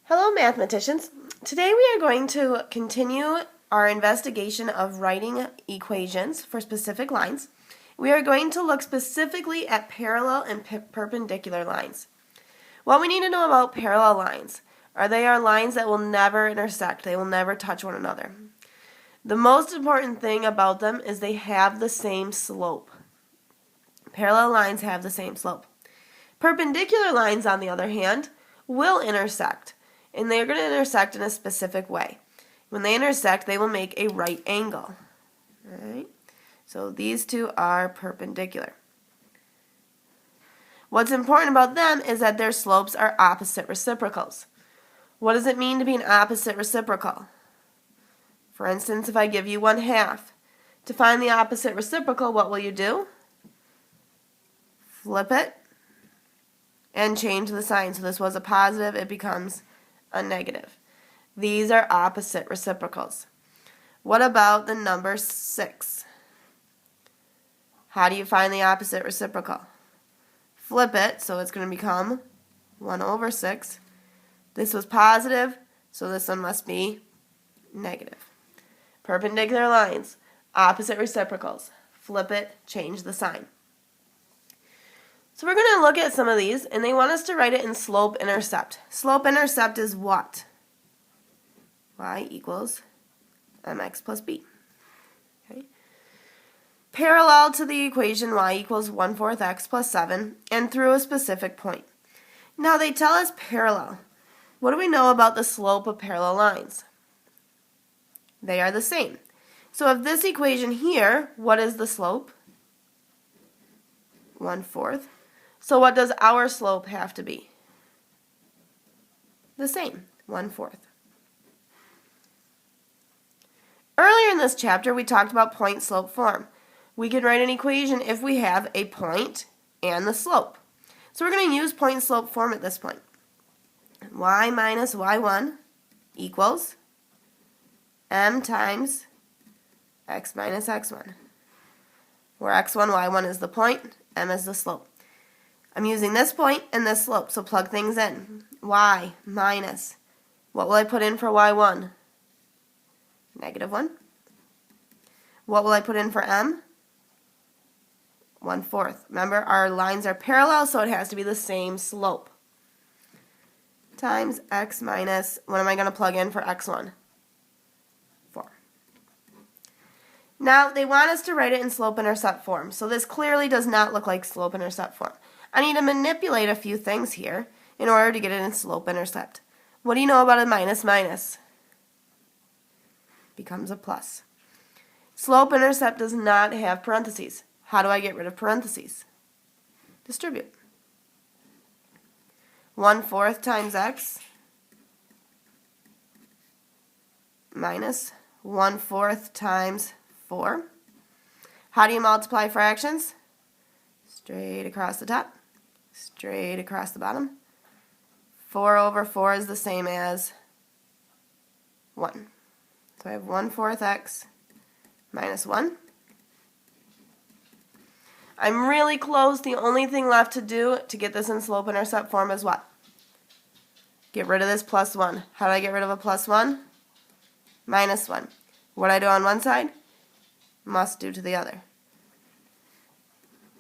Hello, mathematicians. Today we are going to continue our investigation of writing equations for specific lines. We are going to look specifically at parallel and perpendicular lines. What we need to know about parallel lines are they are lines that will never intersect. They will never touch one another. The most important thing about them is they have the same slope. Parallel lines have the same slope. Perpendicular lines, on the other hand, will intersect. And they're going to intersect in a specific way. When they intersect, they will make a right angle. All right? So these two are perpendicular. What's important about them is that their slopes are opposite reciprocals. What does it mean to be an opposite reciprocal? For instance, if I give you 1/2, to find the opposite reciprocal, what will you do? Flip it and change the sign. So this was a positive, it becomes a negative. These are opposite reciprocals. What about the number 6? How do you find the opposite reciprocal? Flip it, so it's going to become 1/6. This was positive, so this one must be negative. Perpendicular lines, opposite reciprocals. Flip it, change the sign. So we're going to look at some of these, and they want us to write it in slope-intercept. Slope-intercept is what? Y equals mx plus b. Okay. Parallel to the equation y equals 1/4 x plus 7, and through a specific point. Now they tell us parallel. What do we know about the slope of parallel lines? They are the same. So if this equation here, what is the slope? 1/4. So what does our slope have to be? The same, 1/4. Earlier in this chapter, we talked about point-slope form. We can write an equation if we have a point and the slope. So we're going to use point-slope form at this point. Y minus y1 equals m times x minus x1, where x1, y1 is the point, m is the slope. I'm using this point and this slope, so plug things in. Y minus, what will I put in for y1? -1. What will I put in for m? 1/4. Remember, our lines are parallel, so it has to be the same slope. Times x minus, what am I going to plug in for x1? 4. Now, they want us to write it in slope-intercept form, so this clearly does not look like slope-intercept form. I need to manipulate a few things here in order to get it in slope-intercept. What do you know about a minus minus? Becomes a plus. Slope-intercept does not have parentheses. How do I get rid of parentheses? Distribute. 1/4 times x minus 1/4 times 4. How do you multiply fractions? Straight across the top, straight across the bottom. 4/4 is the same as 1. So I have 1/4 x minus 1. I'm really close. The only thing left to do to get this in slope-intercept form is what? Get rid of this plus 1. How do I get rid of a plus 1? Minus 1. What I do on one side, must do to the other.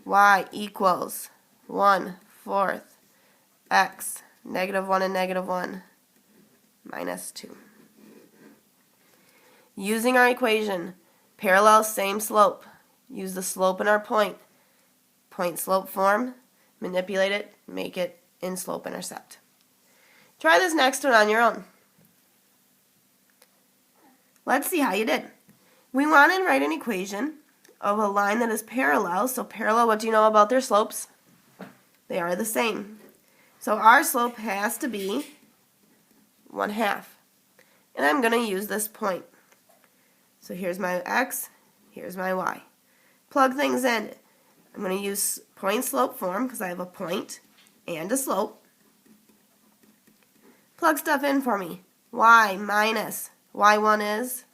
Y equals 1/4 x, -1 and -1, minus 2. Using our equation, parallel, same slope. Use the slope in our point. Point-slope form, manipulate it, make it in slope-intercept. Try this next one on your own. Let's see how you did. We want to write an equation of a line that is parallel. So parallel, what do you know about their slopes? They are the same. So our slope has to be 1/2. And I'm going to use this point. So here's my x, here's my y. Plug things in. I'm going to use point-slope form because I have a point and a slope. Plug stuff in for me. Y minus y1 is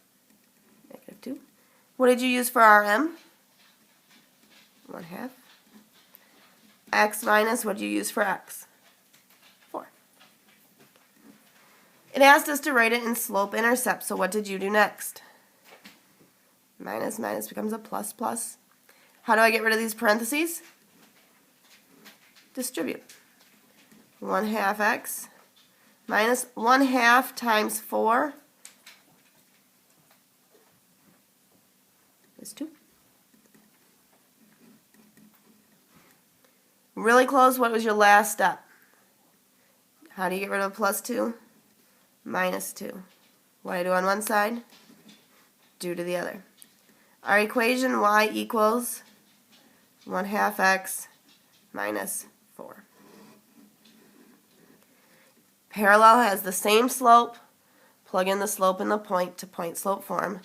-2. What did you use for our m? 1/2. X minus, what did you use for x? 4. It asked us to write it in slope-intercept, so what did you do next? Minus minus becomes a plus plus. How do I get rid of these parentheses? Distribute. 1/2 x minus 1/2 times 4 is 2. Really close. What was your last step? How do you get rid of plus 2? Minus 2. What do I do on one side? Do to the other. Our equation y equals 1/2 x minus 4. Parallel has the same slope. Plug in the slope and the point to point slope form.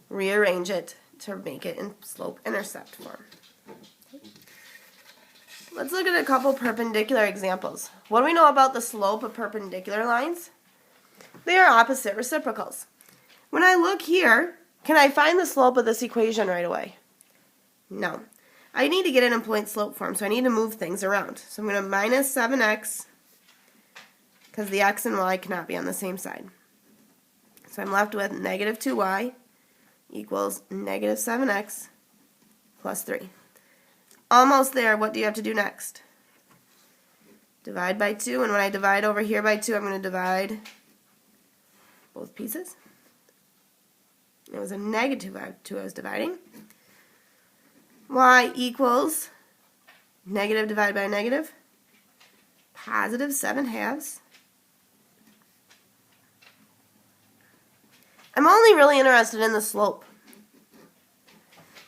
Rearrange it to make it in slope intercept form. Let's look at a couple perpendicular examples. What do we know about the slope of perpendicular lines? They are opposite reciprocals. When I look here, can I find the slope of this equation right away? No. I need to get it in point slope form, so I need to move things around. So I'm going to minus 7x, because the x and y cannot be on the same side. So I'm left with negative 2y equals negative 7x plus 3. Almost there. What do you have to do next? Divide by 2, and when I divide over here by 2, I'm going to divide both pieces. It was a negative 2 I was dividing. Y equals negative divided by negative, positive 7/2. I'm only really interested in the slope.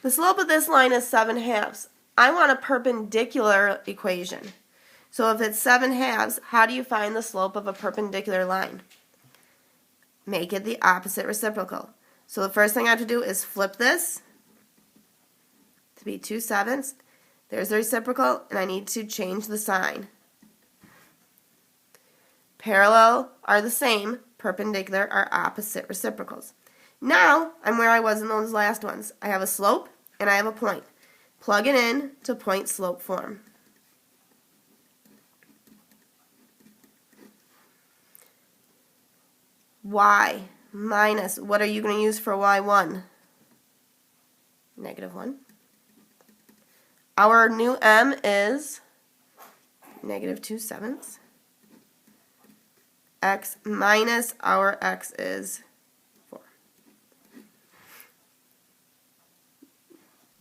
The slope of this line is 7/2. I want a perpendicular equation. So if it's 7/2, how do you find the slope of a perpendicular line? Make it the opposite reciprocal. So the first thing I have to do is flip this to be 2/7. There's the reciprocal, and I need to change the sign. Parallel are the same, perpendicular are opposite reciprocals. Now I'm where I was in those last ones. I have a slope and I have a point. Plug it in to point slope form. Y minus, what are you going to use for y1? Negative 1. Our new m is negative 2/7. X minus our x is 4.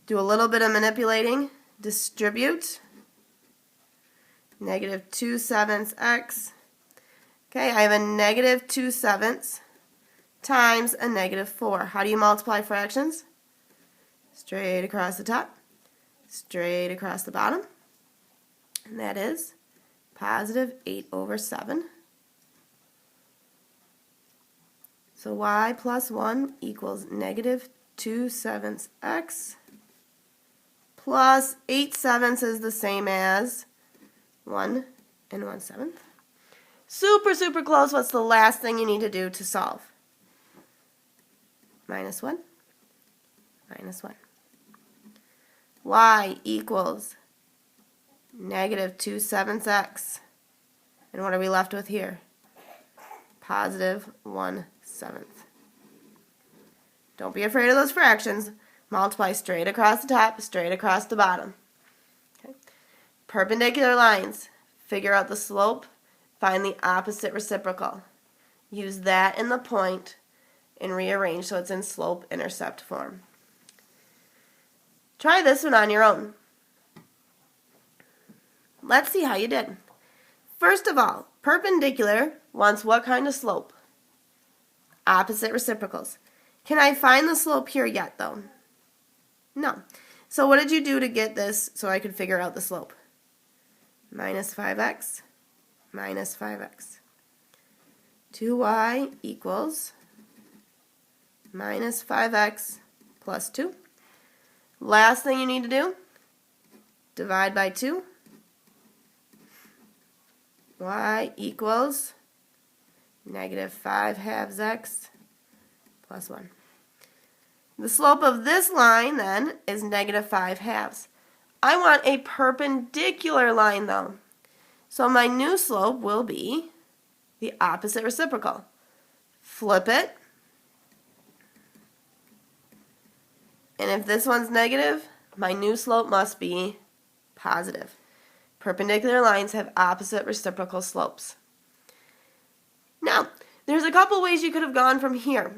Do a little bit of manipulating. Distribute. Negative 2/7 x. Okay, I have a negative 2/7 times a negative 4. How do you multiply fractions? Straight across the top, straight across the bottom. And that is positive 8/7. So y plus 1 equals negative 2/7 x plus 8/7 is the same as 1 and 1/7. Super, super close. What's the last thing you need to do to solve? Minus 1, minus 1. Y equals negative 2/7 x. And what are we left with here? Positive 1/7. Don't be afraid of those fractions. Multiply straight across the top, straight across the bottom. Okay. Perpendicular lines. Figure out the slope. Find the opposite reciprocal. Use that in the point and rearrange so it's in slope-intercept form. Try this one on your own. Let's see how you did. First of all, perpendicular wants what kind of slope? Opposite reciprocals. Can I find the slope here yet, though? No. So what did you do to get this so I could figure out the slope? Minus 5x minus 5x. 2y equals minus 5x plus 2. Last thing you need to do, divide by 2. Y equals negative 5/2 x plus 1. The slope of this line, then, is negative 5/2. I want a perpendicular line, though. So my new slope will be the opposite reciprocal. flip it. And if this one's negative, my new slope must be positive. Perpendicular lines have opposite reciprocal slopes. Now, there's a couple ways you could have gone from here.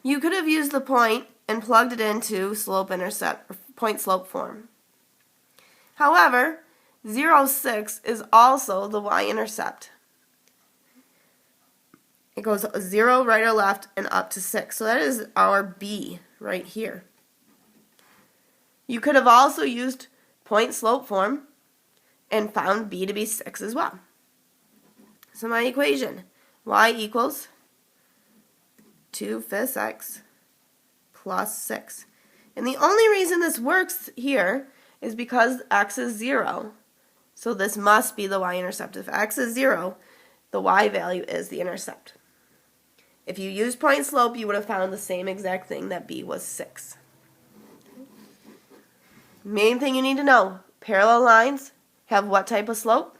You could have used the point and plugged it into slope-intercept, point-slope form. However, 0, 6 is also the y-intercept. It goes 0 right or left and up to 6. So that is our b right here. You could have also used point-slope form and found b to be 6 as well. So my equation, y equals 2/5 x plus 6. And the only reason this works here is because x is 0. So this must be the y-intercept. If x is 0, the y value is the intercept. If you used point slope, you would have found the same exact thing, that b was 6. Main thing you need to know, parallel lines have what type of slope?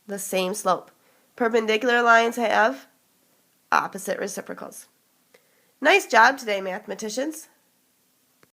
The same slope. Perpendicular lines have opposite reciprocals. Nice job today, mathematicians.